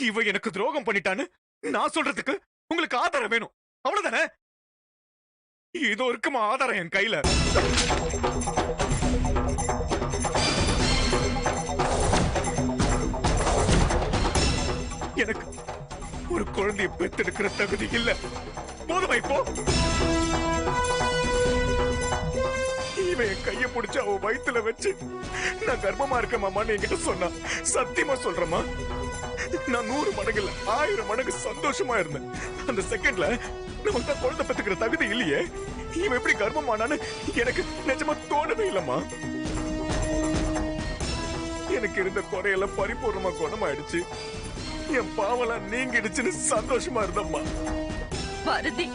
இவ எனக்கு துரோகம் பண்ணிட்டான்னு நான் சொல்றதுக்கு உங்களுக்கு ஆதாரம் வேணும், அவ்வளவுதானே? இதோ இருக்குமா ஆதாரம் என் கையில. எனக்கு ஒரு குழந்தையை பெத்தெடுக்கிற தகுதி இல்ல. போதுமா இப்போ? இவன் என் கைய பிடிச்சு அவ வயித்துல வச்சு நான் கர்ப்பமா இருக்க மாமான்னு என்கிட்ட சொன்னா. சத்தியமா சொல்றேமா, நான் 100 மடங்கு இல்ல 1000 மடங்கு சந்தோஷமா இருந்தேன். அந்த செகண்ட்ல நமக்கு தான் குழந்தை பெத்துக்கிற தகுதி இல்லையே, இவன் எப்படி கர்ப்பமானான்னு எனக்கு நிஜமா தோணவே இல்லம்மா. எனக்கு இருந்த குறையெல்லாம் பரிபூர்ணமா குணமாயிடுச்சு. என் பாவெல்லாம் நீங்கிடுச்சுன்னு சந்தோஷமா இருந்தம்மா. பாரதி,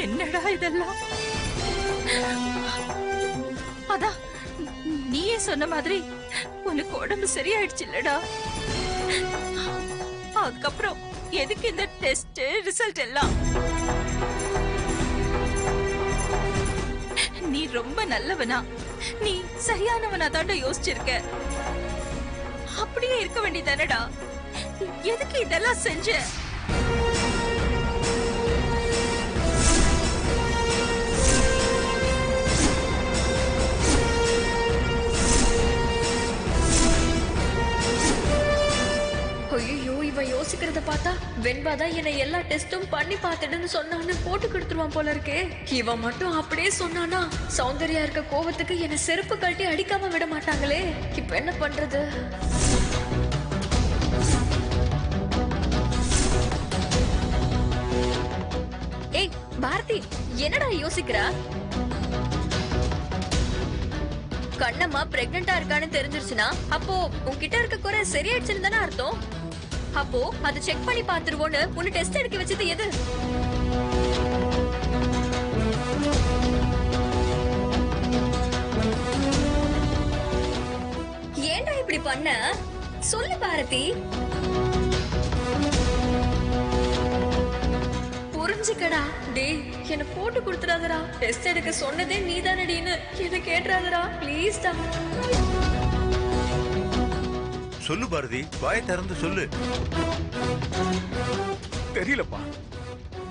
என்னடா இதெல்லாம்? அதான் நீயே சொன்ன மாதிரி உனக்கு உடம்பு சரியாயிடுச்சு இல்லடா? அதுக்கப்புறம் எதுக்கு இந்த டெஸ்ட் ரிசல்ட் எல்லாம்? நீ ரொம்ப நல்லவனா, நீ சரியானவனா தாண்டா யோசிச்சிருக்க. அப்படியே இருக்க வேண்டியதானடா? எதுக்கு இதெல்லாம் செஞ்ச? ஐயோ, இவன் யோசிக்கிறத பார்த்தா வெண்பாதான் என்னை எல்லா டெஸ்டும் பண்ணி பார்த்துடுன்னு சொன்னான்னு போட்டு கொடுத்துருவான் போல இருக்கே. இவன் மட்டும் அப்படியே சொன்னானா சௌந்தர்யா இருக்க கோவத்துக்கு என்னை செருப்பு கழட்டி அடிக்காம விட மாட்டாங்களே. இப்ப என்ன பண்றது? ஏய் பாரதி, என்னடா யோசிக்கிறா? கண்ணம்மா பிரெக்னண்டா இருக்கான்னு தெரிஞ்சிருச்சுன்னா அப்போ உன்கிட்ட இருக்க குறை சரியாயிடுச்சுன்னு தானே அர்த்தம். அப்போ அதை செக் பண்ணி பாத்துருவோன்னு உன்னை டெஸ்ட் எடுக்க வச்சது எது? ஏன்டா இப்படி பண்ண? சொல்லு பாரதி. புரிஞ்சுக்கடா. டேய், என்ன போட்டு கொடுத்துறாதடா. டெஸ்ட் எடுக்க சொன்னதே நீதானடின்னு என்ன கேட்டுறாதடா ப்ளீஸ் டா. சொல்லு பாரதி, வாயை திறந்து சொல்லு. தெரியலப்பா,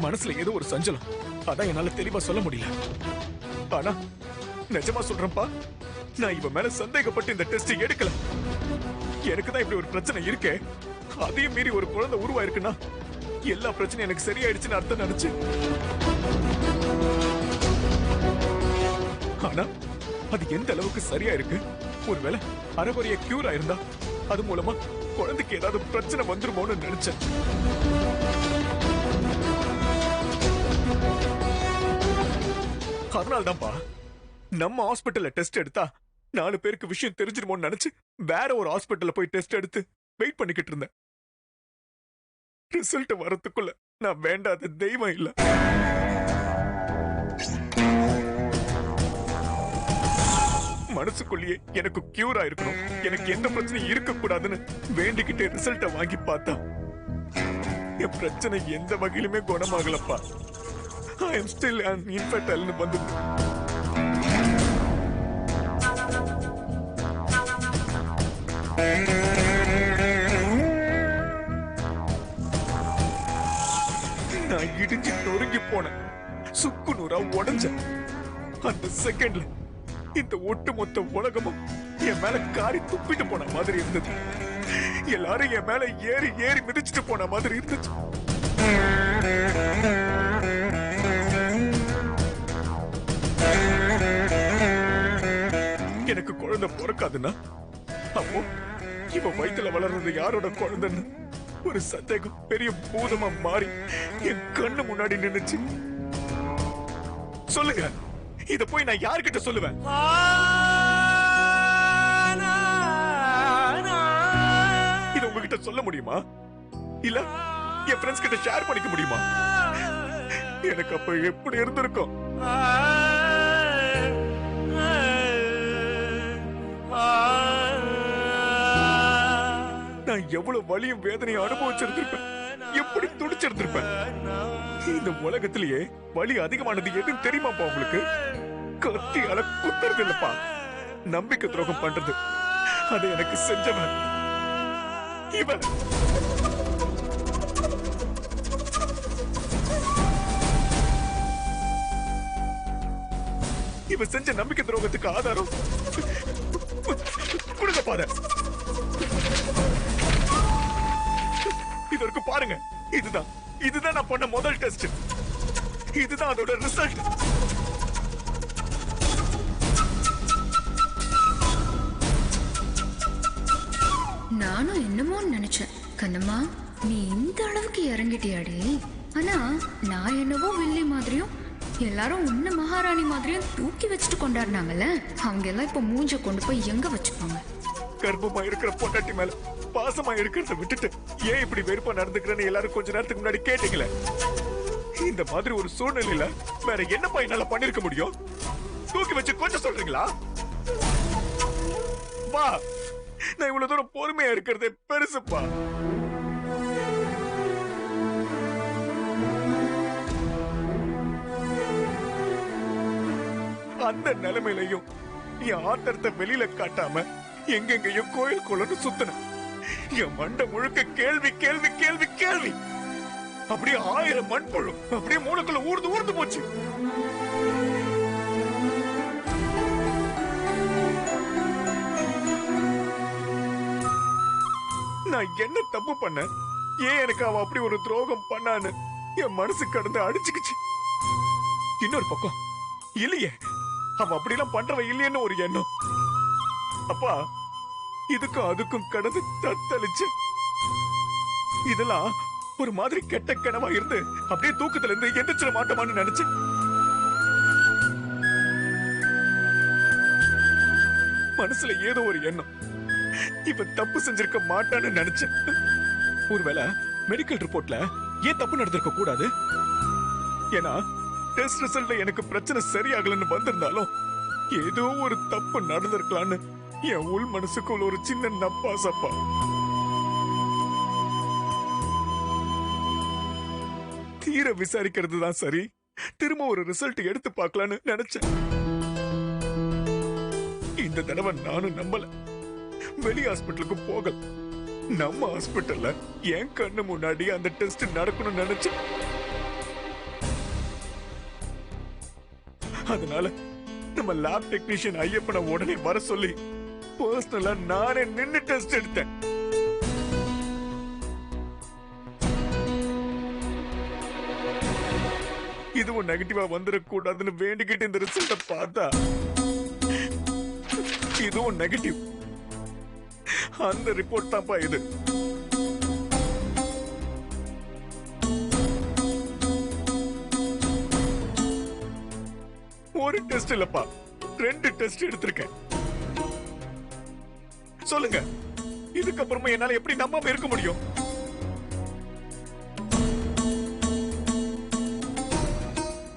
மனசுல ஏதோ ஒரு சஞ்சலம், அதான் என்னால தெளிவா சொல்ல முடியல. ஆனா நிஜமா சொல்றேன்ப்பா, நான் இவ மேல சந்தேகப்பட்டு இந்த டெஸ்ட் எடுக்கல. எனக்கு தான் இப்படி ஒரு பிரச்சனை இருக்கே, அதையும் மீறி ஒரு குழந்தை உருவாயிருக்குன்னா எல்லா பிரச்சனையும் எனக்கு சரியாயிடுச்சுன்னு அர்த்தம் நினைச்சு. ஆனா அது எந்த அளவுக்கு சரியா இருக்கு? ஒருவேளை அரைகுறைய கியூர் ஆயிருந்தா அது மூலமா குழந்தைக்கு ஏதாவது பிரச்சனை வந்துருமோன்னு நினைச்சேன். அதனால்தான்ப்பா நம்ம ஹாஸ்பிட்டல்ல டெஸ்ட் எடுத்தா 4 பேருக்கு விஷயம் தெரிஞ்சிருமோன்னு நினைச்சு வேற ஒரு ஹாஸ்பிட்டல்ல போய் டெஸ்ட் எடுத்து வெயிட் பண்ணிக்கிட்டு இருந்தேன். ரிசல்ட் வரதுக்குள்ள நான் வேண்டாத தெய்வம் இல்ல. மனசுக்குள்ளேயே எனக்கு கியூர் ஆயிருக்கணும், எனக்கு எந்த பிரச்சனையும் இருக்க கூடாதுன்னு வேண்டிக்கிட்டே ரிசல்ட்ட வாங்கி பார்த்தா என் பிரச்சனை எந்த வகையிலுமே குணமாகலப்பா. ஐ அம் ஸ்டில் an infertile வந்து. நான் இடிஞ்சு நொறுங்கி போனேன், சுக்கு நூறா உடைஞ்சேன். அந்த செகண்ட்ல இந்த ஒட்டுமொத்த உலகமும் என் மேல காரி துப்பிட்டு போன மாதிரி இருந்தது. எல்லாரும் என் மேல ஏறி ஏறி மிதிச்சுட்டு போன மாதிரி இருந்துச்சு. எனக்கு குழந்தை பிறக்காதுன்னா அப்போ இவ வயித்துல வளர்றது யாரோட குழந்தைன்னு ஒரு சந்தேகம் பெரிய பூதமா மாறி என் கண்ணு முன்னாடி நின்னுச்சு. சொல்லுங்க, இத போய் நான் யார்கிட்ட சொல்லுவேன்? இத உங்ககிட்ட சொல்ல முடியுமா? இல்ல என் ஃப்ரெண்ட்ஸ் கிட்ட ஷேர் பண்ணிக்க முடியுமா? எனக்கு அப்ப எப்படி இருந்திருக்கும்? நான் எவ்வளவு வலியும் வேதனையும் அனுபவிச்சிருந்திருப்பேன், எப்படி துடிச்சிருந்திருப்பேன். இந்த உலகத்திலேயே வலி அதிகமானது எதுன்னு தெரியுமாப்பா உங்களுக்கு? கத்தியால குத்துறது இல்லப்பா, நம்பிக்கை துரோகம் பண்றது. அதை எனக்கு செஞ்சவன் இவன். இவன் செஞ்ச நம்பிக்கை துரோகத்துக்கு ஆதாரம் கொடுங்க பாரு. இது வரைக்கும் பாருங்க. இதுதான் நான் பண்ண முதல் டெஸ்ட். இதுதான் அதோட ரிசல்ட். நானும் என்னமோ நினைச்சேன் கண்ணம்மா, நீ இந்த அளவுக்கு இறங்கிட்டியாடி. ஆனா நான் என்னவோ வில்லி மாதிரியும் எல்லாரும் உன்ன மகாராணி மாதிரியும் தூக்கி வச்சுட்டு கொண்டாடினாங்கல்ல, அவங்க எல்லாம் இப்ப மூஞ்ச கொண்டு போய் எங்க வச்சுப்பாங்க? கர்ப்பமா இருக்கிற பொண்டாட்டி மேல பாசமா இருக்கிறத விட்டுட்டு ஏன் இப்படி வெறுப்பா நடந்துக்கிறேன்னு எல்லாரும் கொஞ்ச நேரத்துக்கு முன்னாடி கேட்டீங்களே. இந்த மாதிரி ஒரு சூழ்நிலையில வேற என்னப்பா என்னால பண்ணிருக்க முடியும்? தூக்கி வச்சு கொஞ்சம் சொல்றீங்களா? வா, நான் இவ்வளவு தூரம் பொறுமையா இருக்கிறதே பெருசுப்பா. அந்த நிலைமையிலையும் என் ஆத்திரத்தை வெளியில காட்டாம எங்கெங்கயும் கோயில் குளம்னு சுத்தின. என் மண்டை முழுக்க கேள்வி கேள்வி கேள்வி கேள்வி. அப்படியே 1000 மண்புழு அப்படியே மூளைக்குள்ள ஊர்ந்து ஊர்ந்து போச்சு. நான் என்ன தப்பு பண்ண? ஏன் எனக்கு அவ அப்படி ஒரு துரோகம் பண்ணான்னு என் மனசு கடந்து அடிச்சுக்கிச்சு. இன்னொரு பக்கம் இல்லையே, அவ அப்படிலாம் பண்றவ இல்லையேன்னு ஒரு எண்ணம். அப்பா, இதுக்கும் அதுக்கும் கடந்து தத்தளிச்சு இதெல்லாம் ஒரு மாதிரி கெட்ட கனவா இருந்து அப்படியே தூக்கத்துல இருந்து எந்திரிச்சிட மாட்டோமான்னு நினைச்சேன். மனசுல ஏதோ ஒரு எண்ணம், இப்ப தப்பு செஞ்சிருக்க மாட்டான்னு நினைச்சேன். ஒருவேளை மெடிக்கல் ரிப்போர்ட்ல ஏன் தப்பு நடந்திருக்க கூடாது? ஏன்னா டெஸ்ட் ரிசல்ட்ல எனக்கு பிரச்சனை சரியாகலன்னு வந்திருந்தாலும் ஏதோ ஒரு தப்பு நடந்திருக்கலான்னு என் உள் மனசுக்குள்ள ஒரு சின்ன நப்பாசப்பா. தீர விசாரிக்கிறது தான் சரி, திரும்ப ஒரு ரிசல்ட் எடுத்து பார்க்கலான்னு நினைச்சேன். இந்த தடவை நானும் நம்பல. வெளி ஹாஸ்பிட்டலுக்கு போகல, நம்ம ஹாஸ்பிட்டல்ல என் கண்ணு முன்னாடி அந்த டெஸ்ட் நடக்கணும்னு நினைச்சேன். அதனால நம்ம லேப் டெக்னீஷியன் ஐயப்பனை உடனே வர சொல்லி பர்சனலா நானே நின்னு டெஸ்ட் எடுத்தேன். இதுவும் நெகட்டிவா வந்துடக்கூடாதுன்னு வேண்டிக்கிட்டு இந்த ரிசல்ட்ட பார்த்தா இதுவும் நெகட்டிவ். அந்த ரிப்போர்ட் தான்ப்பா இது. ஒரு டெஸ்ட் இல்லப்பா, 2 டெஸ்ட் எடுத்திருக்கேன். சொல்லுங்க, இதுக்கப்புறமா என்னால எப்படி நம்பாம இருக்க முடியும்?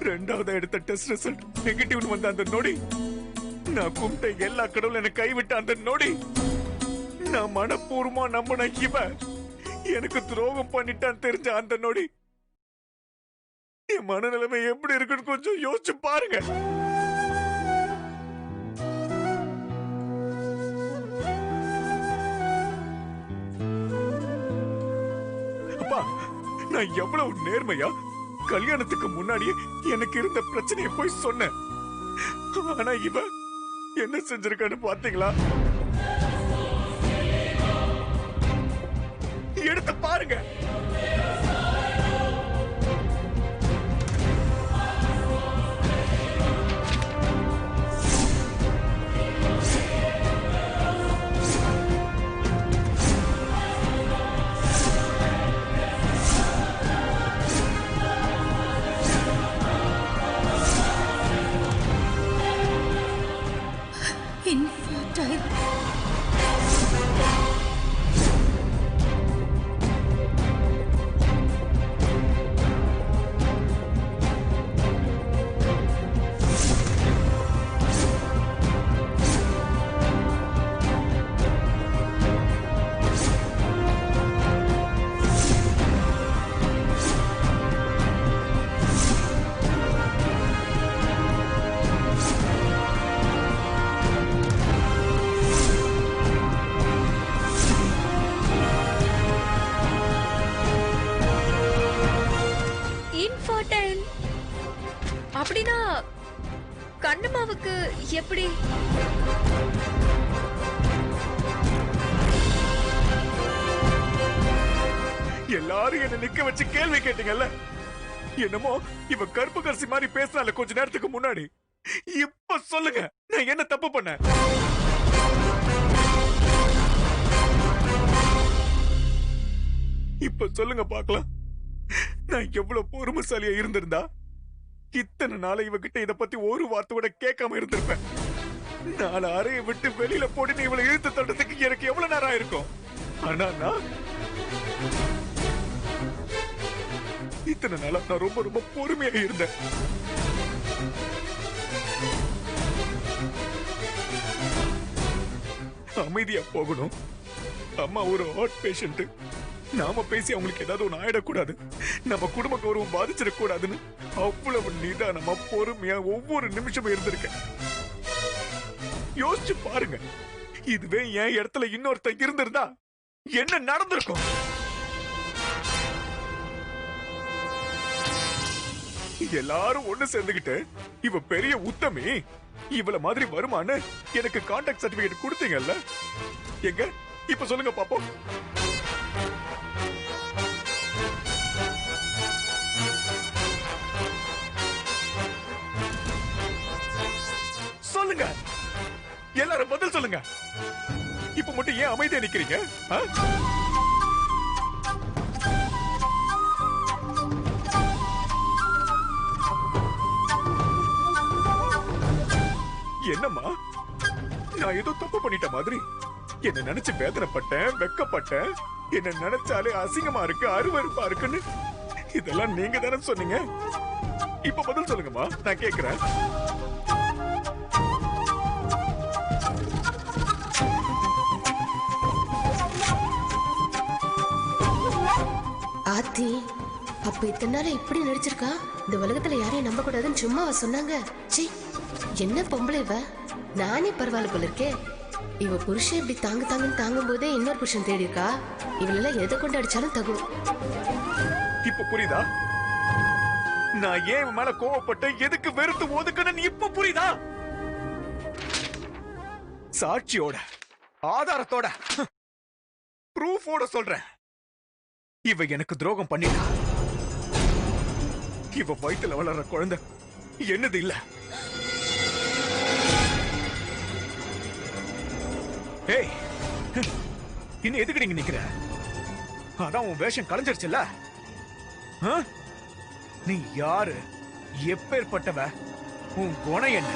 ரெண்டாவது எடுத்த டெஸ்ட் ரிசல்ட் நெகட்டிவ்னு வந்த அந்த நொடி, நான் கும்பிட்ட எல்லா கடவுளும் என்னை கைவிட்ட அந்த நொடி, நான் மனப்பூர்வமா நம்பின இவன் எனக்கு துரோகம் பண்ணிட்டான் தெரிஞ்ச அந்த நொடி, என் மனநிலைமை எப்படி இருக்குன்னு கொஞ்சம் யோசிச்சு பாருங்க. அப்பா, நான் எவ்வளவு நேர்மையா கல்யாணத்துக்கு முன்னாடியே எனக்கு இருந்த பிரச்சனையை போய் சொன்னேன். ஆனா இவ என்ன செஞ்சிருக்கான்னு பாத்தீங்களா? எடுத்து பாருங்க. Infertile. உனக்கு எப்படி? எல்லாரும் என்ன நிக்க வச்சு கேள்வி கேட்டீங்கல்ல, என்னமோ இவ கருப்பு கரிசி மாதிரி பேசினால கொஞ்ச நேரத்துக்கு முன்னாடி. இப்ப சொல்லுங்க, நான் என்ன தப்பு பண்ணேன்? இப்ப சொல்லுங்க பாக்கலாம், நான் எவ்வளவு பொறுமைசாலியா இருந்திருந்தா இத்தனை நாளை இவகிட்ட இத பத்தி ஒரு வார்த்தை கூட கேட்காம இருந்திருப்பேன். நாலு அறையை விட்டு வெளியில போட்டு இவளை இழுத்து தட்டத்துக்கு எனக்கு எவ்வளவு நேரம் ஆயிருக்கும். ஆனா நான் இத்தனை நாளா நான் ரொம்ப ரொம்ப பொறுமையா இருந்தேன். அமைதியா போகணும். அம்மா ஒரு ஹார்ட் பேஷண்ட், நாம பேசி அவங்களுக்கு ஏதாவது ஒண்ணு ஆயிடக்கூடாது, நம்ம குடும்ப கௌரவம் பாதிச்சிடக்கூடாதுன்னு அவ்வளவு நிதானமா பொறுமையா ஒவ்வொரு நிமிஷமும் இருந்திருக்கேன். யோசிச்சு பாருங்க, இதுவே என் இடத்துல இன்னொருத்தன் இருந்திருந்தா என்ன நடந்திருக்கும்? எல்லாரும் ஒண்ணு சேர்ந்துகிட்டு இவ பெரிய உத்தமி, இவள மாதிரி வருமானு எனக்கு கான்டாக்ட் சர்டிபிகேட் கொடுத்தீங்கல்ல, எங்க இப்ப சொல்லுங்க பாப்போம். சொல்லுங்க, எல்லாரும் பதில் சொல்லுங்க. இப்ப மட்டும் ஏன் அமைதியா நிக்கிறீங்க? என்னம்மா, நான் ஏதோ தப்பு பண்ணிட்ட மாதிரி என்ன நினைச்சு வேதனைப்பட்டேன், வெக்கப்பட்டேன். என்ன நினைச்சாலே அசிங்கமா இருக்கு, அருவருப்பா இருக்குன்னு இதெல்லாம் நீங்க தானே சொன்னீங்க. இப்ப பதில் சொல்லுங்கம்மா, நான் கேக்குறேன். ஆத்தி, அப்ப இத்தனை நாள் இப்படி நடிச்சிருக்கா? இந்த உலகத்துல யாரையும் நம்ப கூடாதுன்னு சும்மா சொன்னாங்க. சி, என்ன பொம்பளை இவ? நானே பரவாயில்ல போல இருக்கே. இவ புருஷன் இப்படி தாங்குன்னு தாங்கும் போதே இன்னொரு புருஷன் தேடி இருக்கா. இவளெல்லாம் எதை கொண்டு அடிச்சாலும் தகும். இப்ப புரியுதா நான் ஏன் இவன் மேல கோவப்பட்டு எதுக்கு வெறுத்து ஒதுக்குன்னு? இப்ப புரியுதா? சாட்சியோட, ஆதாரத்தோட, ப்ரூஃபோட சொல்றேன். இவ எனக்கு துரோகம் பண்ணிட்டா. இவ வயித்துல வளர்ற குழந்தை என்னது இல்ல. ஏய், இன்னும் எதுக்கு நீங்க நிக்கிற? அதான் உன் வேஷம் கலைஞ்சிருச்சுல்ல. நீ யாரு, எப்பேற்பட்டவ, உன் குணம் என்ன,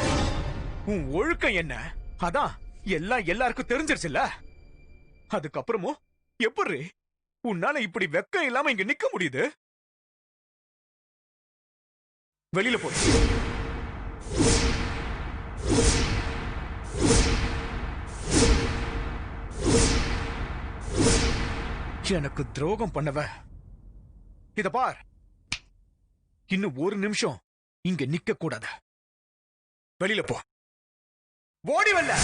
உன் ஒழுக்கம் என்ன, அதான் எல்லாம் எல்லாருக்கும் தெரிஞ்சிருச்சுல்ல. அதுக்கப்புறமும் எப்படி உன்னால இப்படி வெக்கம் இல்லாம இங்க நிக்க முடியுது? வெளியில போய் எனக்கு துரோகம் பண்ணவ, இத பார், இன்னும் ஒரு நிமிஷம் இங்க நிக்க கூடாது. வெளியில போ, ஓடி வரல.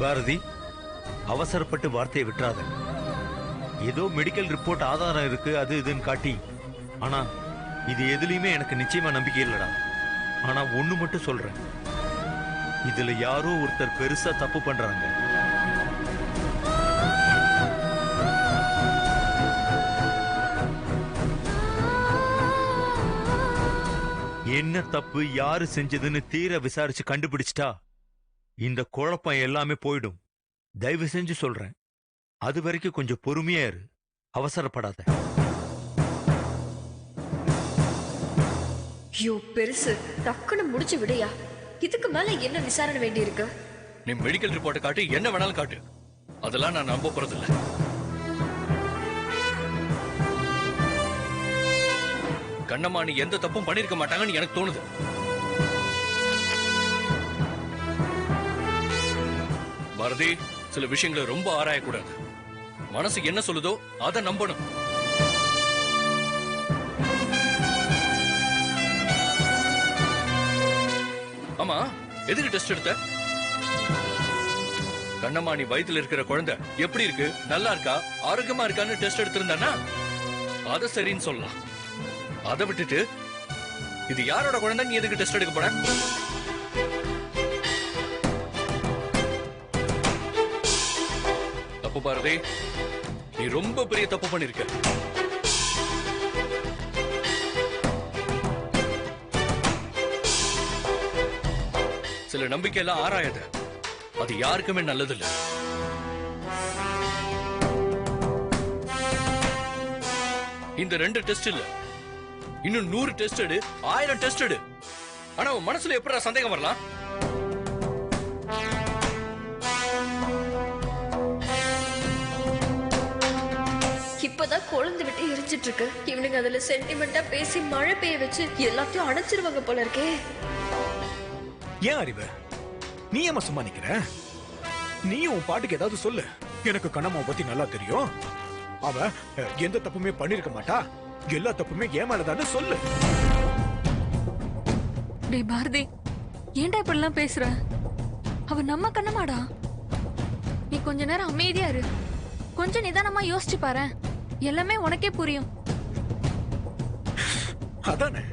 பாரதி, அவசரப்பட்டு வார்த்தையை விட்டுறாத. ஏதோ மெடிக்கல் ரிப்போர்ட் ஆதாரம் இருக்கு, அது இதுன்னு காட்டி. ஆனா இது எதுலயுமே எனக்கு நிச்சயமா நம்பிக்கை இல்லடா. ஆனா ஒண்ணு மட்டும் சொல்றேன், இதுல யாரோ ஒருத்தர் பெருசா தப்பு பண்றாங்க. என்ன தப்பு, யாரு செஞ்சதுன்னு தீர விசாரிச்சு கண்டுபிடிச்சிட்டா இந்த குழப்பம் எல்லாமே போயிடும். தயவு செஞ்சு சொல்றேன், அது வரைக்கும் கொஞ்சம் பொறுமையா இரு, அவசரப்படாத. ஐயோ பெருசு, டக்குன்னு முடிச்சு விடையா. இதுக்கு மேல என்ன விசாரணை வேண்டி இருக்கு? நீ மெடிக்கல் ரிப்போர்ட் காட்டு, என்ன வேணாலும் காட்டு, அதெல்லாம் நான் நம்ப போறதில்ல. கண்ணம்மா நீ எந்த தப்பும் பண்ணிருக்க மாட்டாங்கன்னு எனக்கு தோணுது. பாரதி, சில விஷயங்களை ரொம்ப ஆராயக்கூடாது. மனசு என்ன சொல்லுதோ அதை நம்பணும். எதுக்கு டெஸ்ட் எடுத்த? கண்ணம்மா, நீ வயித்துல இருக்கிற குழந்தை எப்படி இருக்கு, நல்லா இருக்கா, ஆரோக்கியமா இருக்கான்னு டெஸ்ட் எடுத்திருந்தானா அத சரின்னு சொல்லலாம். அதை விட்டுட்டு இது யாரோட குழந்தை, நீ எதுக்கு டெஸ்ட் எடுக்க போற? தப்பு பாரதி, நீ ரொம்ப பெரிய தப்பு பண்ணிருக்க. சில நம்பிக்கை எல்லாம் ஆராயாத, அது யாருக்குமே நல்லதில்லை. இந்த 2 டெஸ்ட் இல்ல, இன்னும் 100 டெஸ்ட் எடு, 1000 டெஸ்ட் எடு. ஆனா உன் மனசுல எப்படி சந்தேகம் வரலாம்? இப்பதான் குழந்தை விட்டு எரிஞ்சிட்டு இருக்கு. இவனுங்க அதுல சென்டிமெண்டா பேசி மழை பெய்ய வச்சு எல்லாத்தையும் அணைச்சிருவாங்க போல இருக்கே. ஏன் அறிவு, நீ ஏமா சும்மா நிக்கிற? நீ உன் பாட்டுக்கு ஏதாவது சொல்லு. எனக்கு கண்ணம்மாவை பத்தி நல்லா தெரியும். அவ எந்த தப்புமே பண்ணிருக்க மாட்டா, எல்லா தப்புமே ஏமாலதான்னு சொல்லு. டேய் பாரதி, ஏன்டா இப்படிலாம் பேசுற? அவ நம்ம கண்ணமாடா. நீ கொஞ்ச நேரம் அமைதியா இரு, கொஞ்சம் நிதானமா யோசிச்சு பாரு, எல்லாமே உனக்கே புரியும். அதானே,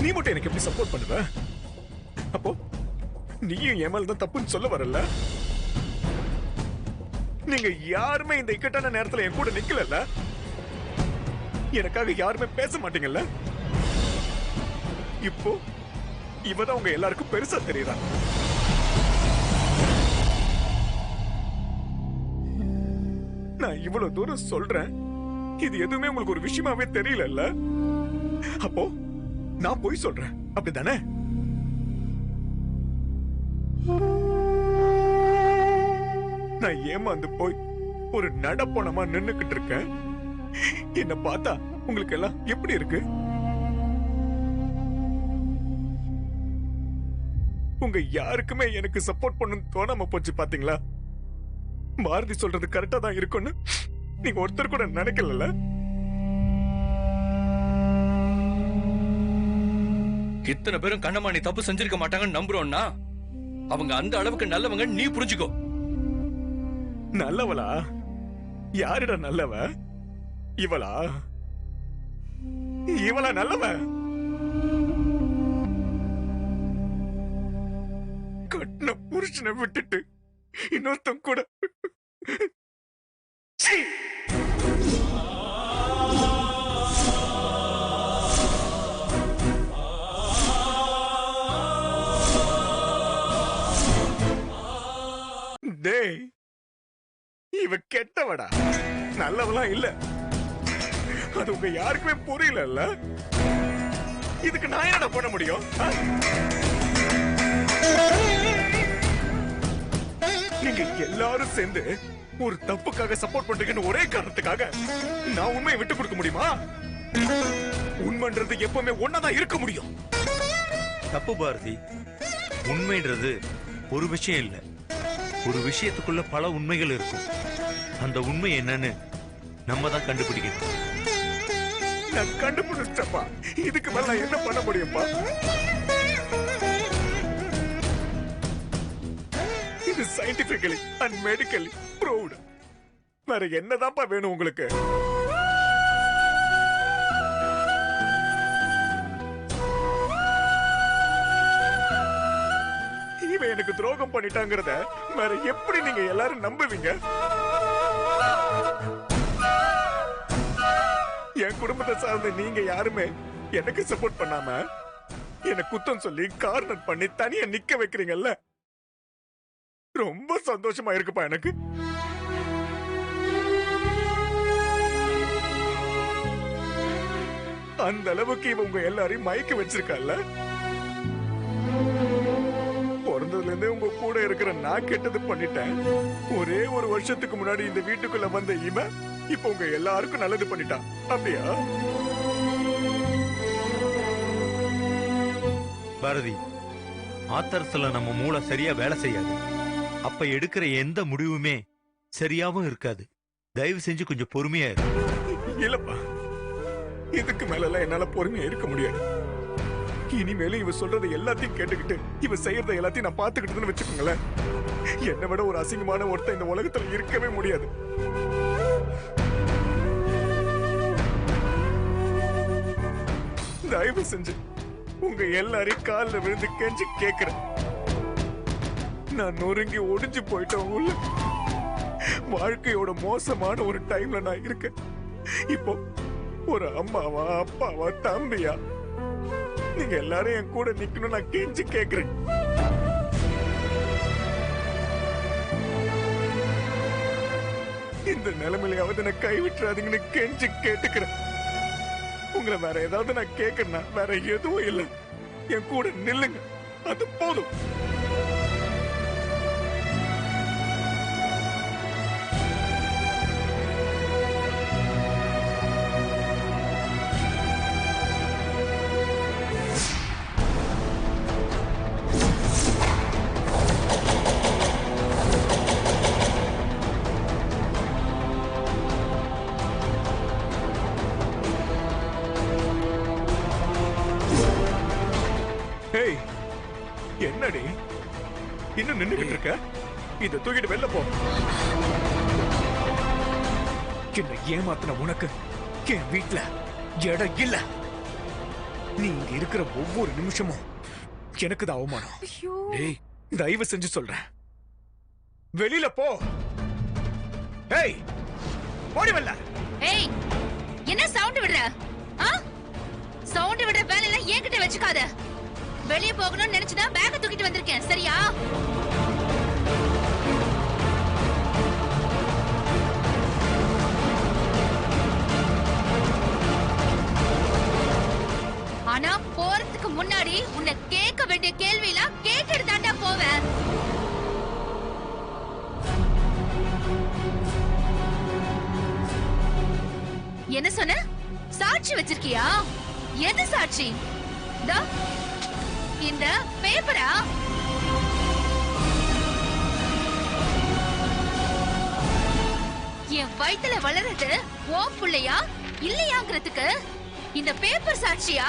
நீ மட்டும் எனக்கு எப்படி சப்போர்ட் பண்ணுவ? அப்போ நீயும் ஏமாலதான் தப்புன்னு சொல்ல வரல? நீங்க யாருமே இந்த இக்கட்டான நேரத்துல என் கூட நிக்கல. எனக்காக யாருமே பேச மாட்டீங்கல்ல? இப்போ இவதான் உங்க எல்லாருக்கும் பெருசா தெரியுறா. நான் இவ்வளவு தூரம் சொல்றேன், இது எதுவுமே உங்களுக்கு ஒரு விஷயமாவே தெரியல. அப்போ நான் போய் சொல்றேன், அப்படித்தானே? நான் ஏமாந்து போய் ஒரு நடப்போனமா நின்னுக்கிட்டு இருக்கேன். என்ன பார்த்தா உங்களுக்கு எல்லாம் எப்படி இருக்கு? உங்க யாருக்குமே எனக்கு சப்போர்ட் பண்ணணும்னு தோணாம போச்சு பாத்தீங்களா? பாரதி சொல்றது கரெக்டா தான் இருக்கும்னு நீங்க ஒருத்தர் கூட நினைக்கல. இத்தனை பேரும் கண்ணம்மா நீ தப்பு செஞ்சிருக்க மாட்டாங்கன்னு நம்புறோம்னா அவங்க அந்த அளவுக்கு நல்லவங்க, நீ புரிஞ்சுக்கோ. நல்லவளா? யாரிட நல்லவ? இவளா? இவளா நல்லவ? கட்டின புருஷனை விட்டுட்டு இன்னொருத்தன் கூட சீ! டேய், இவ கெட்டவடா, நல்லவளா இல்ல. அது உங்க யாருக்குமே புரியல. இதுக்கு நான் என்னடா பண்ண முடியும்? நீங்க எல்லாரும் சேர்ந்து ஒரு தப்புக்காக சப்போர்ட் பண்றீங்கன்னு ஒரே காரணத்துக்காக நான் உண்மையை விட்டு கொடுக்க முடியுமா? உண்மைன்றது எப்பவுமே ஒன்னதான் இருக்க முடியும். தப்பு பாரதி, உண்மைன்றது ஒரு விஷயம் இல்ல, ஒரு விஷயத்துக்குள்ள பல உண்மைகள் இருக்கும். அந்த உண்மை என்னன்னு நம்ம தான் கண்டுபிடிக்கணும். நான் கண்டுபிடிச்சப்பா, இதுக்கு மேல நான் என்ன பண்ண முடியும்பா? இது சயின்டிபிக்கலி அண்ட் மெடிக்கலி ப்ரூவ்ட். வேற என்னதான்ப்பா வேணும் உங்களுக்கு? இவன் எனக்கு துரோகம் பண்ணிட்டாங்கிறத வேற எப்படி நீங்க எல்லாரும் நம்புவீங்க? என் குடும்பத்தை சார்ந்த நீங்க யாருமே எனக்கு சப்போர்ட் பண்ணாம என்ன குத்தம் சொல்லி கார்னர் பண்ணி தனியா நிக்க வைக்கிறீங்கல்ல, ரொம்ப சந்தோஷமா இருக்குப்பா எனக்கு. அந்த அளவுக்கு இவ உங்க எல்லாரையும் மயக்க வச்சிருக்கல. பிறந்ததுல இருந்தே உங்க கூட இருக்கிற நான் கெட்டது பண்ணிட்டேன். ஒரே ஒரு வருஷத்துக்கு முன்னாடி இந்த வீட்டுக்குள்ள வந்த இவன் இப்ப உங்க எல்லாருக்கும் நல்லது பண்ணிட்டான், அப்படியா? பாரதி, ஆத்தரத்துல நம்ம மூளை சரியா வேலை செய்யாது. அப்ப எடுக்கிற எந்த முடிவுமே சரியாவும் இருக்காது. தயவு செஞ்சு கொஞ்சம் பொறுமையா இரு. இல்லப்பா, இதுக்கு மேல என்னால பொறுமையா இருக்க முடியாது. இனிமேலும் இவ சொல்றது எல்லாத்தையும் கேட்டுக்கிட்டு இவ செய்யறத எல்லாத்தையும் நான் பாத்துக்கிட்டதுன்னு வச்சுக்கோங்களேன், என்னை விட ஒரு அசிங்கமான ஒருத்தன் இந்த உலகத்துல இருக்கவே முடியாது. தயவு செஞ்சு உங்க எல்லாரையும் காலில் விழுந்து கெஞ்சி கேக்குறேன். நான் நொறுங்கி ஒடிஞ்சு போயிட்டேன் உள்ள. வாழ்க்கையோட மோசமான ஒரு டைம்ல நான் இருக்கேன். இப்போ ஒரு அம்மாவா, அப்பாவா, தம்பியா, நீங்க எல்லாரும் என் கூட நிக்கணும் நான் கெஞ்சி கேக்குறேன். இந்த நிலைமையிலாவது நான் கைவிட்டுறாதீங்கன்னு கெஞ்சி கேட்டுக்கிறேன். உங்களை வேற ஏதாவது நான் கேட்கறேன்னா வேற எதுவும் இல்லை, என் கூட நில்லுங்க, அது போதும். என்னடி இன்னும் நின்னுகிட்டு இருக்க? இத தூக்கிட்டு வெளில போ. என்ன ஏமாத்தின உனக்கு என் வீட்டுல இடம் இல்ல. நீ இங்க இருக்கிற ஒவ்வொரு நிமிஷமும் எனக்கு தான் அவமானம். டேய், தயவு செஞ்சு சொல்றேன், வெளியில போ. ஏய், ஓடி வரல. ஏய், என்ன சவுண்ட் விடுற? சவுண்ட் விடுற வேலையெல்லாம் என்கிட்ட வச்சுக்காத. வெளியே போகணும்னு நினைச்சுதான் பேக்க தூக்கிட்டு வந்திருக்கேன், சரியா? ஆனா போறதுக்கு முன்னாடி உன்னை கேட்க வேண்டிய கேள்வியெல்லாம் கேட்டுட்டு தாண்டா போவேன். என்ன சொன்ன? சாட்சி வச்சிருக்கியா? எது சாட்சி? இந்த பேப்பரா? என் வயித்துல வளர்றது ஓ புள்ளையா இல்லையாங்கிறதுக்கு இந்த பேப்பர் சாட்சியா?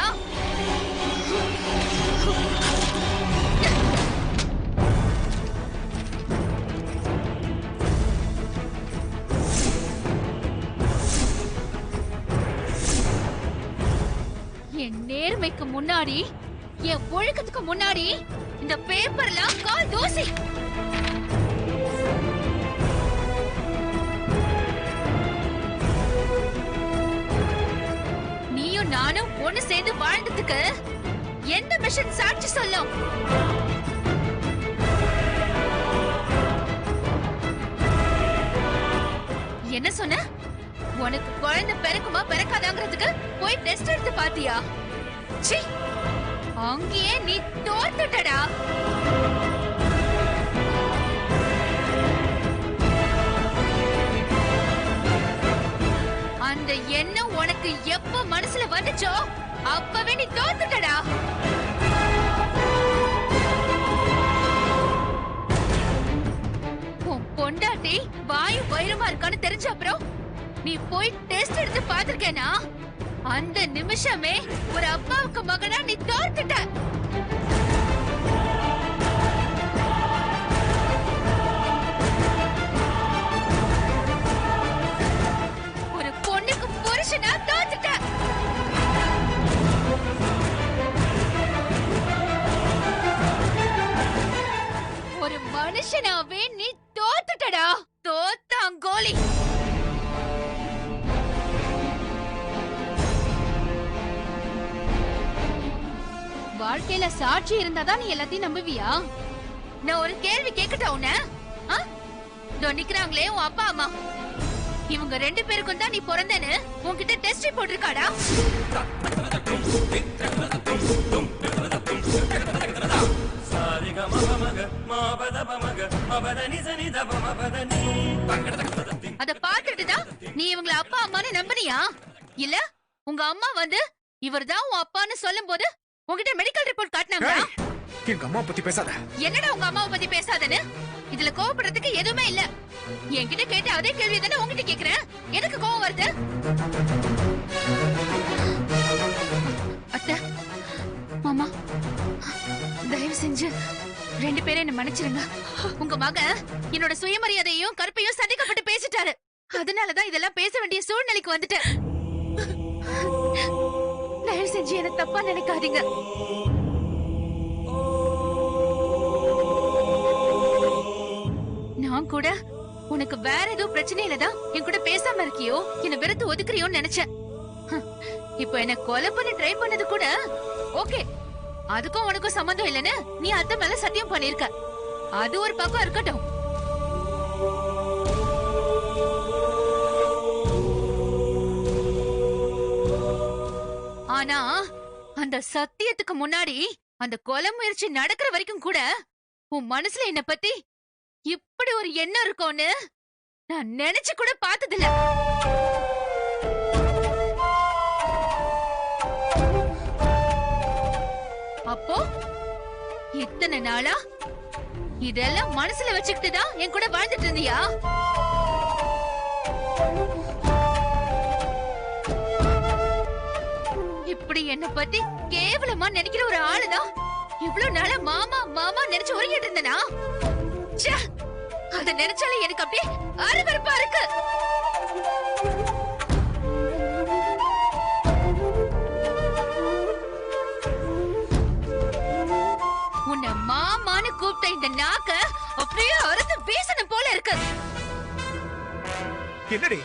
என் நேர்மைக்கு முன்னாடி, என் ஒழுக்கத்துக்கு முன்னாடி இந்த பேப்பர்லாம் கால் தூசி. நீயும் நானும் ஒண்ணு சேர்ந்து வாழ்ந்ததுக்கு எந்த மிஷன் சாட்சி சொல்லும்? என்ன சொன்ன? உனக்கு குழந்தை பிறக்குமா பிறக்காதாங்கிறதுக்கு போய் டெஸ்ட் எடுத்து பாத்தியா? சீ, அங்கேயே நீ தோத்துட்டடா. அந்த எண்ணம் உனக்கு எப்ப மனசுல வந்துச்சோ அப்பவே நீ தோத்துட்டடா. உன் பொண்டாட்டி வாயு வயிறுமா இருக்கான்னு தெரிஞ்ச அப்புறம் நீ போய் டெஸ்ட் எடுத்து பாத்திருக்கேனா? அந்த நிமிஷமே ஒரு அப்பாவுக்கு மகனா நீ தோத்துட்ட. ஒரு பொண்ணுக்கு புருஷனா தோத்துட்ட. ஒரு மனுஷனாவே நீ தோத்துட்டடா. தோத்தாங்கோலி. வாழ்க்கையில சாட்சி இருந்தாதான் நீ எல்லாத்தையும் நம்புவியா? நான் ஒரு கேள்வி கேட்கட்டா உன்ன? நிக்கிறாங்களே உன் அப்பா அம்மா, இவங்க 2 பேருக்கும் தான் நீ பிறந்தேன்னு உன்கிட்ட டெஸ்ட் ரிப்போர்ட் இருக்காடா? அத பார்த்துட்டு தான் நீ இவங்கள அப்பா அம்மான்னு நம்பினியா? இல்ல உங்க அம்மா வந்து இவர்தான் உன் அப்பான்னு சொல்லும் போது உன்கிட்ட மெடிக்கல் ரிப்போர்ட் காட்டினாங்களா? எங்க அம்மா பத்தி பேசாத. என்னடா உங்க அம்மாவை பத்தி பேசாதன்னு? இதுல கோவப்படுறதுக்கு எதுவுமே இல்ல. என்கிட்ட கேட்ட அதே கேள்வி தானே உங்ககிட்ட கேக்குறேன். எதுக்கு கோவம் வருது? அத்தை, மாமா, செஞ்சு 2 பேரும் என்ன மன்னிச்சிருங்க. உங்க மகன் என்னோட சுயமரியாதையும் கற்பையும் சதிக்கப்பட்டு பேசிட்டாரு. அதனாலதான் இதெல்லாம் பேச வேண்டிய சூழ்நிலைக்கு வந்துட்டேன். தயவு செஞ்சு என்ன தப்பா நினைக்காதீங்க. நான் கூட உனக்கு வேற ஏதோ பிரச்சனையில தான் என் கூட பேசாம இருக்கியோ, என்ன வெறுத்து ஒதுக்குறியோன்னு நினைச்சேன். இப்போ என்ன கொலை பண்ணி ட்ரை பண்ணது கூட ஓகே, அதுக்கும் உனக்கும் சம்பந்தம் இல்லைன்னு நீ அத்தை மேல சத்தியம் பண்ணிருக்க. அது ஒரு பக்கம் இருக்கட்டும். ஆனா அந்த சத்தியத்துக்கு முன்னாடி அந்த கொலை முயற்சி நடக்கிற வரைக்கும் கூட உன் மனசுல என்ன பத்தி இப்படி ஒரு எண்ணம் இருக்கும்னு நான் நினைச்சு கூட பார்த்ததில்ல. அப்போ இத்தனை நாளா இதெல்லாம் மனசுல வச்சுக்கிட்டு தான் என் கூட வாழ்ந்துட்டு இருந்தியா? இப்படி என்ன பத்தி கேவலமா நினைக்கிற ஒரு ஆளுதான் இவ்வளவு நாளா மாமா மாமா நினைச்சு ஒருங்கிட்டு இருந்தனா? அத நினைச்சாலே எனக்கு அப்படியே அருவருப்பா இருக்கு. உன்னை மாமான்னு கூப்பிட்ட இந்த நாக்க அப்படியே அறுத்து வீசணும் போல இருக்கு. என்னடி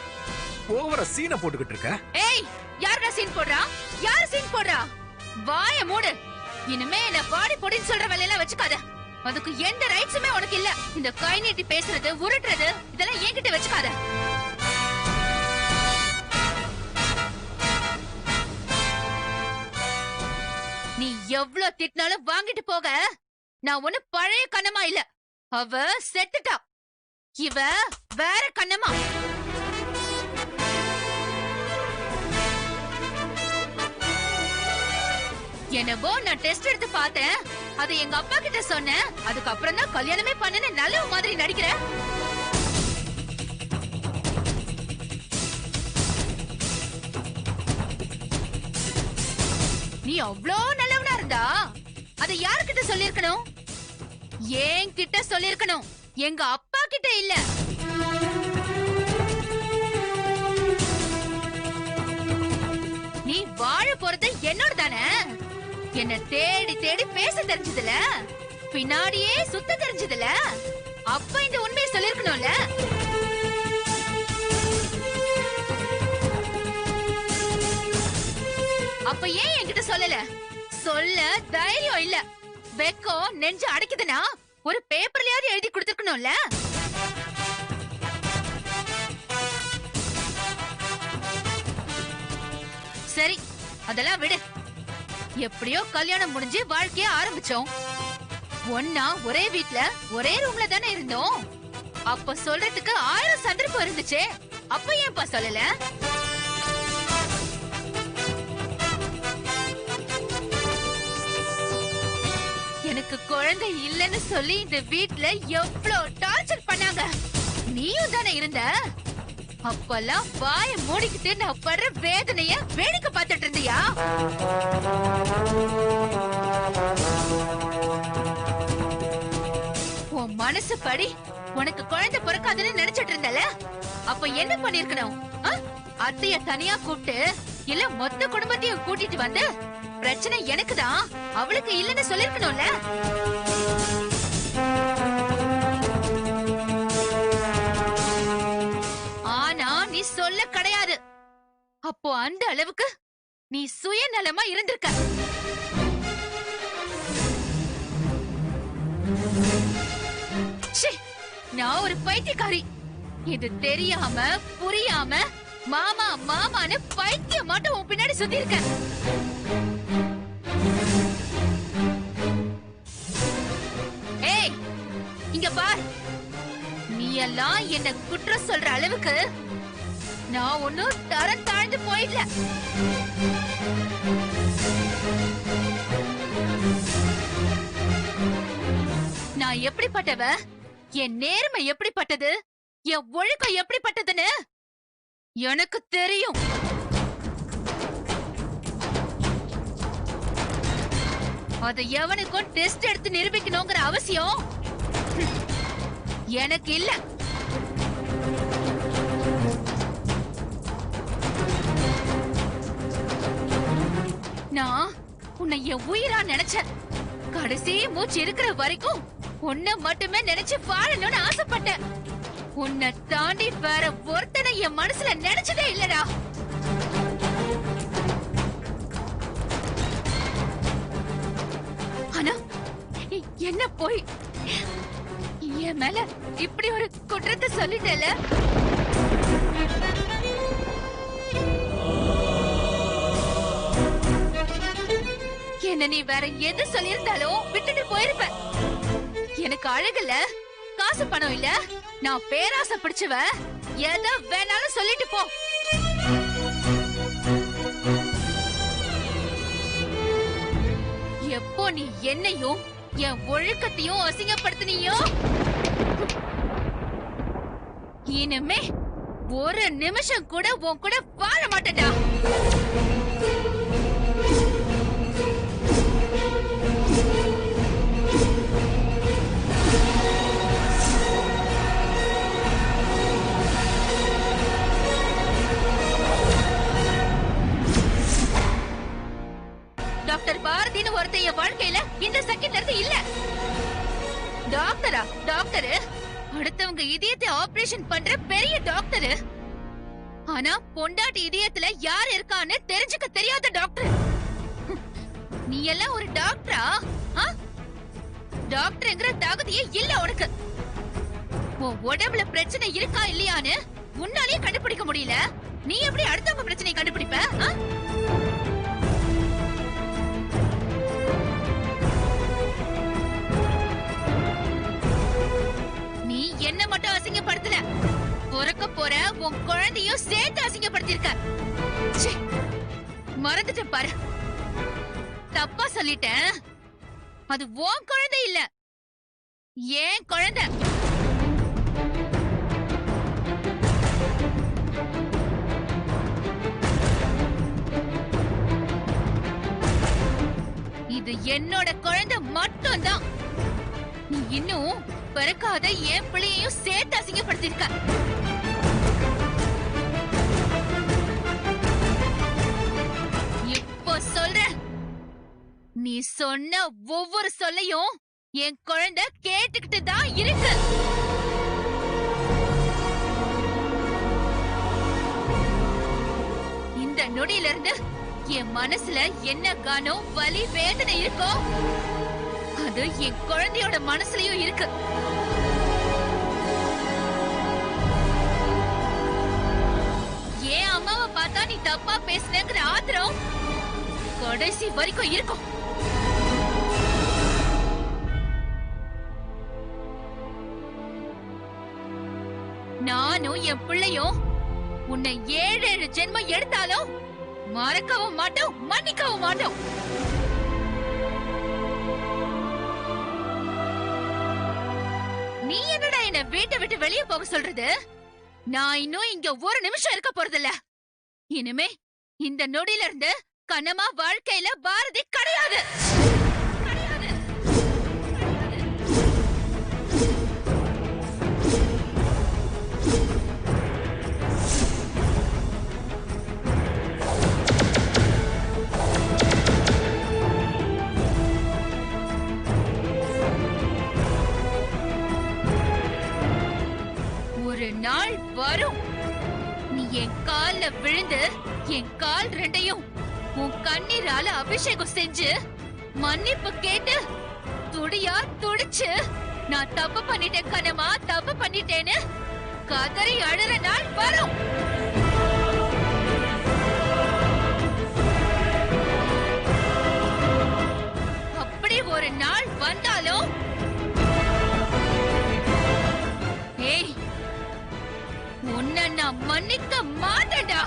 ஓவரா சீனை போட்டுக்கிட்டு இருக்க? ஏய், யாரா சீன் போடுறா? யார் சீன் போடுறா? வாய மூடு. இனிமே என்ன பாடி பொடின்னு சொல்ற வேலையெல்லாம் வச்சுக்காத. அதுக்கு எந்த ரைட்ஸுமே உனக்கு இல்ல. இந்த கை நீட்டி பேசுறது, உருட்டுறது இதெல்லாம் என்கிட்ட வச்சுக்காத. நீ எவ்வளவு திட்டினாலும் வாங்கிட்டு போக நான் ஒண்ணு பழைய கண்ணமா இல்ல. அவ செத்துட்டா. இவ வேற கண்ணமா. என்னவோ நான் டெஸ்ட் எடுத்து பார்த்தேன், அது எங்க அப்பா கிட்ட சொன்னேன். அதுக்கப்புறம் தான் கல்யாணமே பண்ணனு நல்ல மாதிரி நடிக்கிற. நீ அவ்ளோ நல்லவனா இருந்தா அதை யாருக்கிட்ட சொல்லிருக்கணும்? ஏன் கிட்ட சொல்லிருக்கணும், எங்க அப்பா கிட்ட இல்ல. நீ வாழ போறது என்னோட தானே. என்ன தேடி தேடி பேச தெரிஞ்சதுல, பின்னாடியே சுத்த தெரிஞ்சதுல, அப்ப இந்த உண்மையை சொல்லிருக்கணும்ல. அப்ப ஏன் என்கிட்ட சொல்லல? சொல்ல தைரியம் இல்ல. வெக்கம் நெஞ்சு அடைக்குதுன்னா ஒரு பேப்பர்லயாவது எழுதி கொடுத்திருக்கணும்ல. சரி, அதெல்லாம் விடு. எப்படியோ கல்யாணம் முடிஞ்சு வாழ்க்கைய ஆரம்பிச்சோம். ஒன்னா ஒரே வீட்ல ஒரே ரூம்ல தானே இருந்தோம். அப்ப சொல்றதுக்கு 1000 சந்தர்ப்பம் இருந்துச்சு. அப்ப ஏன்பா சொல்லல? எனக்கு குழந்தை இல்லைன்னு சொல்லி இந்த வீட்ல எவ்வளவு டார்ச்சர் பண்ணாங்க. நீயும் தானே இருந்த. அப்பெல்லாம் வாய மூடிக்கிட்டு நான் படுற வேதனைய வேடிக்கை பார்த்துட்டு இருந்தியா? உன் மனசு படி உனக்கு குழந்தை பிறக்காதுன்னு நினைச்சிட்டு இருந்தல. அப்ப என்ன பண்ணிருக்கணும்? அத்தைய தனியா கூப்பிட்டு இல்ல மொத்த குடும்பத்தையும் கூட்டிட்டு வந்து பிரச்சனை எனக்குதான், அவளுக்கு இல்லன்னு சொல்லிருக்கணும்ல. ஆனா நீ சொல்ல கிடையாது. அப்போ அந்த அளவுக்கு நீ சுயநலமா இருந்திருக்க. நான் ஒரு பைத்தியக்காரி. இது தெரியாம புரியாம மாமா மாமான்னு பைத்தியம் மட்டும் உன் பின்னாடி சுத்தி இருக்க. ஏய், இங்க பார். நீ எல்லாம் என்ன குற்றம் சொல்ற அளவுக்கு நான் ஒன்னும் தரம் தாழ்ந்து போயிடல. நான் எப்படிப்பட்டவ, என் நேர்மை எப்படிப்பட்டது, என் ஒழுக்கம் எப்படிப்பட்டதுன்னு எனக்கு தெரியும். அத எவனுக்கும் டெஸ்ட் எடுத்து நிரூபிக்கணுங்கிற அவசியம் எனக்கு இல்ல. நான் உன்னை என் உயிரா நினைச்சேன். கடைசி மூச்சு இருக்கிற வரைக்கும் உன்னை மட்டுமே நினைச்சு வாழணும்னு ஆசைப்பட்டேன். உன்னை தாண்டி வேற ஒருத்தனை என் மனசுல நினைச்சதே இல்லடா. ஆனா என்ன போய் என் மேல இப்படி ஒரு குற்றத்தை சொல்லிட்டல. என்ன நீ வேற எது சொல்லியிருந்தாலும் விட்டுட்டு போயிருப்ப. எனக்கு அழகுல காசு பணம் இல்ல, நான் பேராசை பிடிச்சவ. எதை வேணாலும் சொல்லிட்டு போ. எப்போ நீ என்னையும் என் ஒழுக்கத்தையும் அசிங்கப்படுத்தினியோ, இனிமே ஒரு நிமிஷம் கூட உன் கூட வாழ மாட்டேன்டா. டாக்டர் பாரதின்னு ஒருத்தைய வாழ்க்கையில இந்த செகண்ட்ல இருந்து இல்ல. டாக்டரா? டாக்டரு அடுத்தவங்க இதயத்தை ஆபரேஷன் பண்ற பெரிய டாக்டரு. ஆனா பொண்டாட்டி இதயத்துல யார் இருக்கான்னு தெரிஞ்சுக்க தெரியாத டாக்டர். நீ எல்லாம் ஒரு டாக்டரா? டாக்டர்ங்கிற தகுதியே இல்ல உனக்கு. உன் உடம்புல பிரச்சனை இருக்கா இல்லையான்னு உன்னாலேயே கண்டுபிடிக்க முடியல. நீ எப்படி அடுத்தவங்க பிரச்சனையை கண்டுபிடிப்ப? என்ன மட்டும் அசிங்கப்படுத்தல, பிறக்க போற உன் குழந்தையும் சேர்த்து அசிங்கப்படுத்திருக்க. மறந்துட்டேன் பாரு, தப்பா சொல்லிட்டேன். அது உன் குழந்தை இல்ல, ஏன் குழந்தை. இது என்னோட குழந்தை மட்டும்தான். நீ இன்னும் பிறக்காத என் பிள்ளையையும் சேர்த்து அசிங்கப்படுத்திருக்க. இப்போ சொல்ற, நீ சொன்ன ஒவ்வொரு சொல்லையும் என் குழந்தை கேட்டுக்கிட்டு தான் இருக்கு. இந்த நொடியில இருந்து என் மனசுல என்ன காணோம் வலி வேதனை இருக்கோ அது என் குழந்தையோட மனசுலயும் இருக்கு. ஏன் அம்மாவை பார்த்தா நீ தப்பா பேசுனேங்கிற ஆத்திரம் கடைசி வரைக்கும் இருக்கும். நானும் என் பிள்ளையும் உன்னை 7 ஜென்மம் எடுத்தாலும் மறக்கவும் மாட்டோம், மன்னிக்கவும் மாட்டோம். நீ என்னடா என்ன வீட்டை விட்டு வெளியே போக சொல்றது? நான் இன்னும் இங்க ஒரு நிமிஷம் இருக்க போறதில்ல. இனிமே இந்த நொடியில இருந்து கனமா வாழ்க்கையில பாரதி கிடையாது. ஒரு நாள் வரும், நீ என் கால்ல விழுந்து என் கால் ரெண்டையும் உன் கண்ணீரால அபிஷேகம் செஞ்சு மன்னிப்பு கேட்டு துடியா துடிச்சு நான் தப்பு பண்ணிட்டேன் கனமா, தப்பு பண்ணிட்டேன்னு கதறி அழுற நாள் வரும். அப்படி ஒரு நாள் வந்தாலும் ஏய், உன்னை நான் மன்னிக்க மாட்டேன்டா.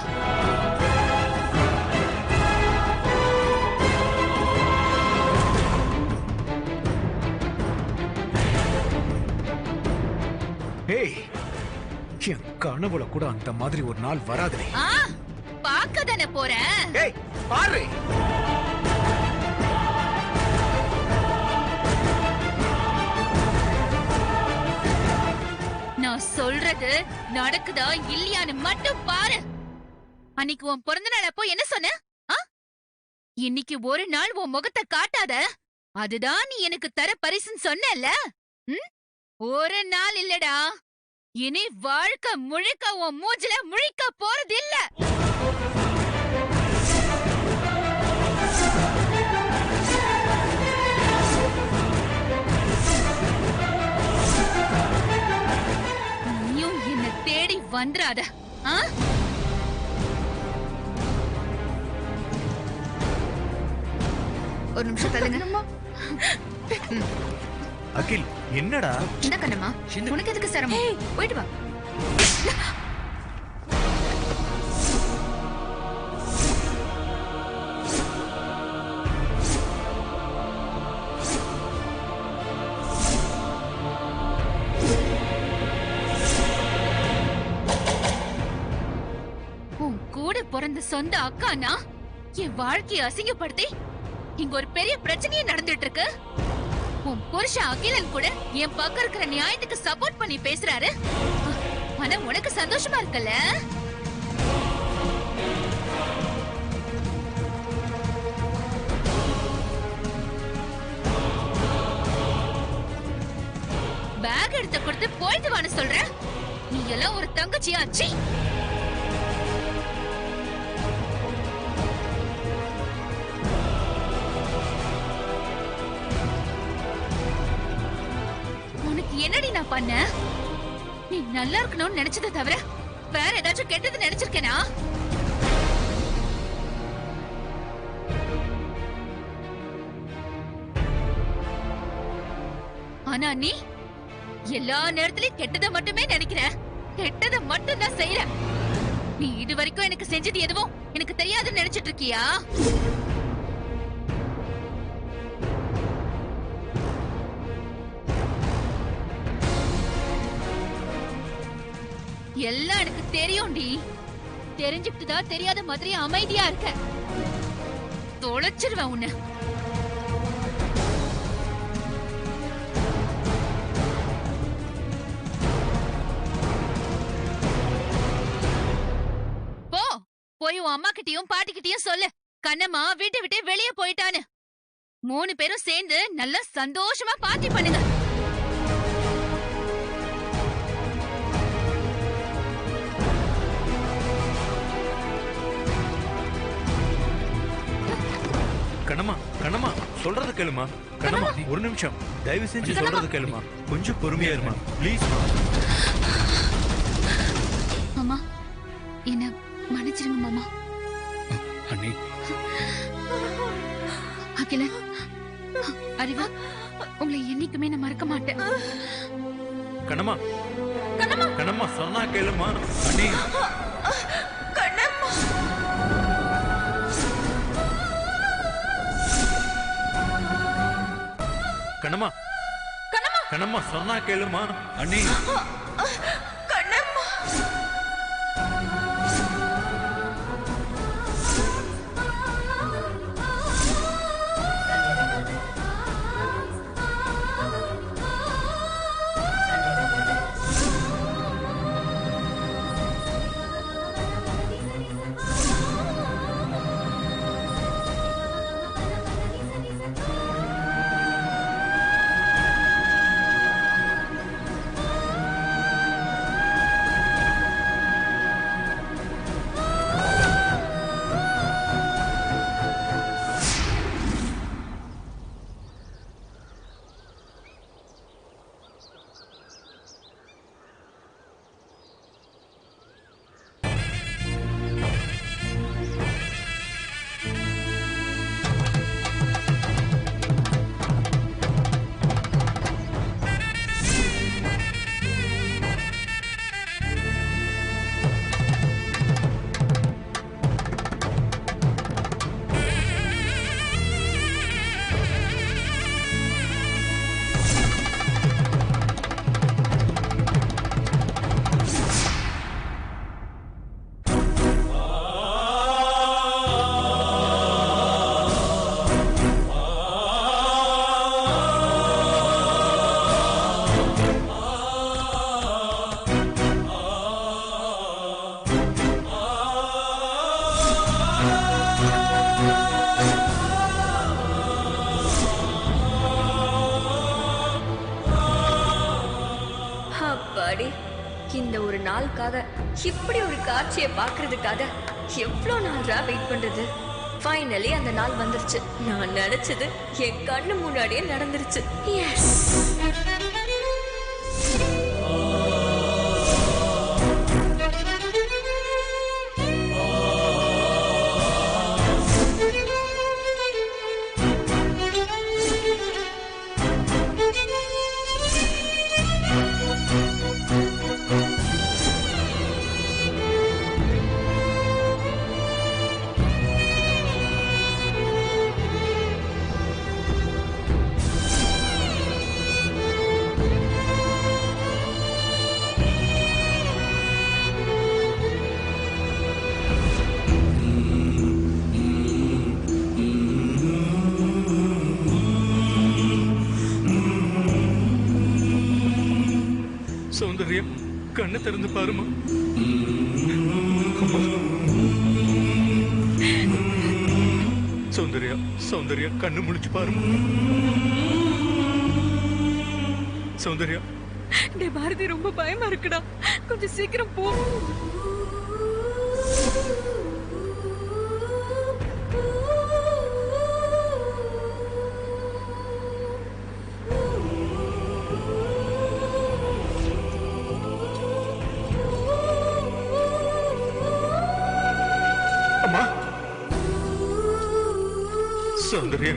ஏய், என் கனவுல கூட அந்த மாதிரி ஒரு நாள் வராதுனே. பார்க்க தானே போறேன். ஏய், பாரு. சொல்றது நடக்குதா இல்லையான்னு மட்டும் பாரு. அன்னைக்கு உன் பிறந்த நாள் அப்போ என்ன சொன்ன? இன்னைக்கு ஒரு நாள் உன் முகத்தை காட்டாத, அதுதான் நீ எனக்கு தர பரிசுன்னு சொன்னல. ஒரு நாள் இல்லடா, இனி வாழ்க்கை முழுக்க உன் மூஞ்சில முழிக்க போறது இல்ல. நீயும் என்ன தேடி வந்துராத. ஒரு நிமிஷம் தள்ளுங்க. அகில் என்னடா? இந்த கண்ணம்மா உனக்கு எதுக்கு சிரமம்? போயிட்டு வா. உன் கூட பிறந்த சொந்த அக்கானா என் வாழ்க்கையை அசிங்கப்படுத்தி இங்க ஒரு பெரிய பிரச்சனையே நடந்துட்டு இருக்கு. உன் புருஷன் அகிலன் கூட என் பக்கம் இருக்கிற நியாயத்துக்கு சப்போர்ட் பண்ணி பேசுறாரு. ஆனா உனக்கு சந்தோஷமா இருக்கல? பேக் எடுத்து கொடுத்து போயிட்டு வான்னு சொல்ற. நீ எல்லாம் ஒரு தங்கச்சியாச்சு. என்னடி நான் பண்ண? நீ நல்லா இருக்கணும்னு நினைச்சதை தவிர வேற ஏதாச்சும் கெட்டது நினைச்சிருக்கேனா? ஆனா நீ எல்லா நேரத்திலயும் கெட்டதை மட்டுமே நினைக்கிற, கெட்டதை மட்டும் தான் செய்யற. நீ இது வரைக்கும் எனக்கு செஞ்சது எதுவும் எனக்கு தெரியாதுன்னு நினைச்சிட்டு இருக்கியா? எல்லாம் எனக்கு தெரியும்டி. தெரிஞ்சுக்கிட்டுதான் தெரியாத மாதிரி அமைதியா இருக்க. தொலைச்சிருவேன் உன்னை. போ, போய் உன் அம்மா கிட்டயும் பாட்டி கிட்டயும் சொல்லு, கண்ணம்மா வீட்டை விட்டு வெளியே போயிட்டான்னு. 3 பேரும் சேர்ந்து நல்லா சந்தோஷமா பார்ட்டி பண்ணுங்க. கண்ணம்மா கண்ணம்மா சொல்றது கேளுமா. கண்ணம்மா ஒரு நிமிஷம் தயவு செஞ்சு சொல்றது கேளுமா. கொஞ்சம் பொறுமையா இருமா ப்ளீஸ். மாமா என்ன மன்னிச்சிருங்க மாமா. அண்ணி அகிலன், அறிவா, உங்களை என்னைக்குமே நான் மறக்க மாட்டேன். கண்ணம்மா கண்ணம்மா சொன்னா கேளுமா. அண்ணி கண்ணம்மா கண்ணம்மா சொன்னா கேளுமா. அண்ணி நாளுக்காக இப்படி ஒரு காட்சியை பாக்குறதுக்காக எவ்வளவு நாளா வெயிட் பண்றது. ஃபைனலி அந்த நாள் வந்துருச்சு. நான் நினைச்சது என் கண்ணு முன்னாடியே நடந்துருச்சு. எஸ். சௌந்தர்யா கண்ணை திறந்து பாருமா. சௌந்தர்யா சௌந்தர்யா கண்ணு முழிச்சு பாருமா. சௌந்தர்யா. டேய் பாரதி, ரொம்ப பயமா இருக்குடா, கொஞ்சம் சீக்கிரம் போ. அம்மா. சௌந்தர்யா